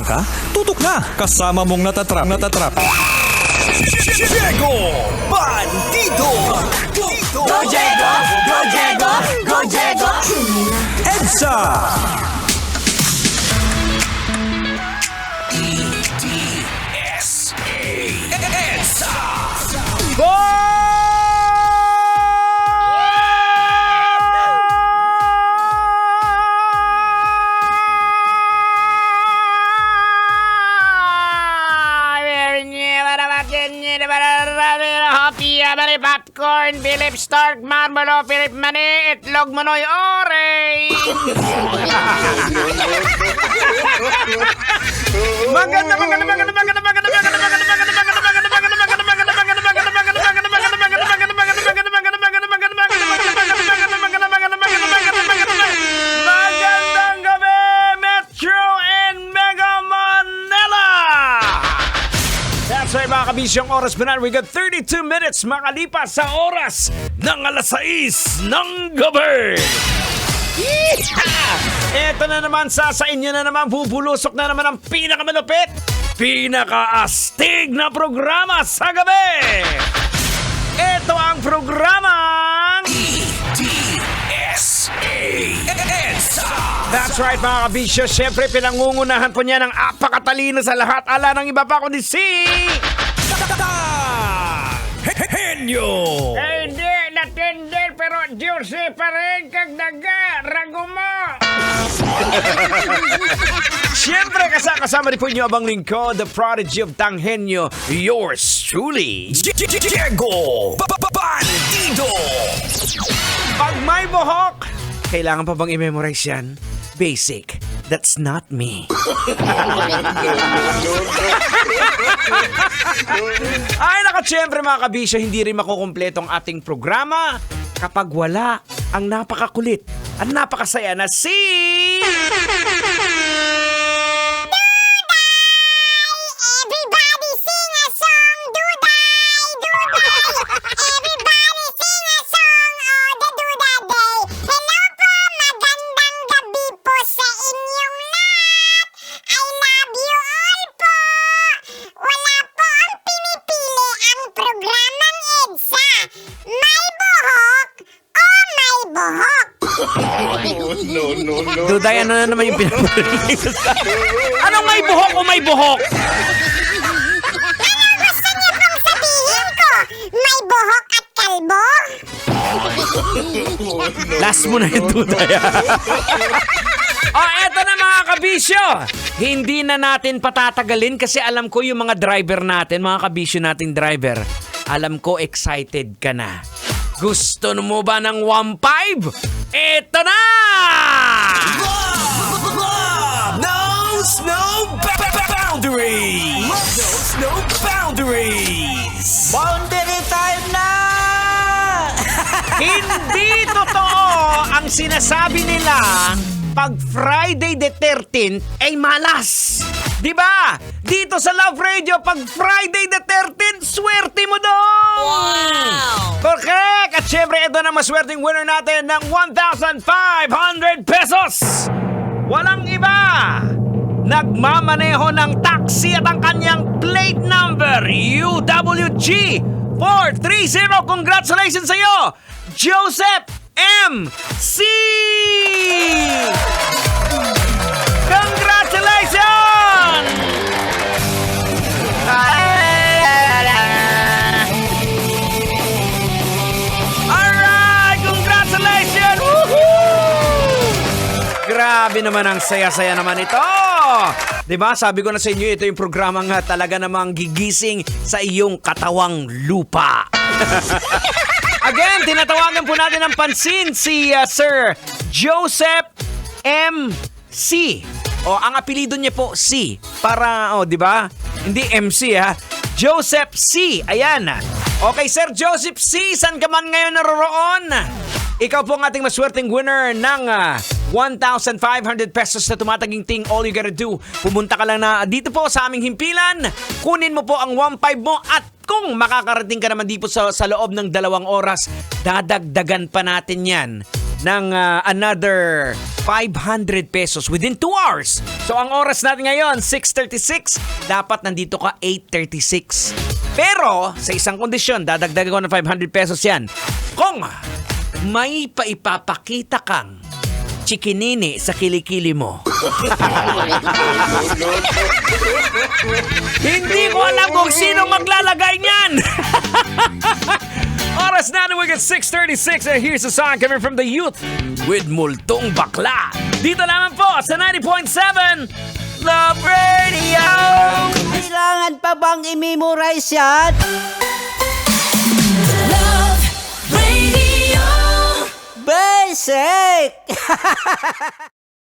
Ka? Tutok na! Kasama mong natatrap. Diego Bandido! Go Diego! Go Diego! Go Diego! EDSA! EDSA! Happy popcorn, Philip Stark, Marmolo, Philip Mani, Itlog Manoy Orange. Maganda. Magandang gabi, Metro and Mega Manila. That's right, mga kabisyong oras ba na? We got 32 minutes makalipas sa oras ng alas 6 ng gabi. Ito na naman, sa inyo na naman, bubulusok na naman ang pinakamalupit, pinakaastig na programa sa gabi. Ito ang programang EDSA! That's right, mga kabisyo. Siyempre, pinangungunahan po niya ng apakatalino sa lahat. Ala ng iba pa kundi si... Henyo! Hindi, natindin, pero juicy pa rin kag daga. Rago mo! Siyempre, kasama rin po niyo abang lingkod, the prodigy of Tanghenyo, yours truly, Diego Bandido! Pag may buhok, kailangan pa bang i-memorize yan? Basic. That's not me. Ay, siyempre mga kabisyo, hindi rin makukumpleto ang ating programa kapag wala ang napakakulit at napakasaya na si... Everybody sing a song, Duday, Duday. Everybody sing a song, oh, the Duda Day. Hello po, magandang gabi po sa inyong lahat. I love you all po. Wala po ang pinipili ang programang EDSA. May buhok o may buhok. Duday, ano na naman yung pinaparinig sa... Anong may buhok o may buhok? Ano gusto niyo pong sabihin ko? May buhok at kalbo? Last mo na yung Duday. Eto na mga kabisyo. Hindi na natin patatagalin kasi alam ko yung mga driver natin, mga kabisyo nating driver. Alam ko excited ka na. Gusto mo ba ng 1.5? Eto na! Love knows no boundaries! Boundary time na! Hindi totoo ang sinasabi nila pag Friday the 13th ay malas. Diba? Dito sa Love Radio, pag Friday the 13th, swerte mo doon! Wow! Correct! At syempre, ito na maswerteng winner natin ng 1,500 pesos! Walang iba! Nagmamaneho ng taxi at ang kanyang plate number, UWG 430. Congratulations sa iyo, Joseph M.C. Congratulations! Alright! Congratulations! Woohoo! Grabe naman, ang saya-saya naman ito! Diba? Sabi ko na sa inyo, ito yung programang talaga namang gigising sa iyong katawang lupa. Again, tinatawagan po natin ng pansin si Sir Joseph M.C. Ang apelido niya po C. Para, di ba? Hindi MC, ha? Joseph C. Ayan. Okay, Sir Joseph C. Saan ka man ngayon naroroon? Ikaw po ang ating maswerteng winner ng 1,500 pesos na tumataginting. All you gotta do, pumunta ka lang na dito po sa aming himpilan. Kunin mo po ang 1.5 mo at kung makakarating ka naman dito sa loob ng 2 oras, dadagdagan pa natin yan ng another 500 pesos within 2 hours. So ang oras natin ngayon, 6:36. Dapat nandito ka 8:36. Pero sa isang kondisyon, dadagdagan ko ng 500 pesos yan. Kung may paipapakita kang chikinini sa kilikili mo. Hindi ko alam kung sino maglalagay niyan. Oras na we get 6:36 and here's a song coming from the youth with Multong Bakla. Dito lamang po sa 90.7 Love Radio. Kailangan pa bang i-memorize yan? Love Radio. Basic!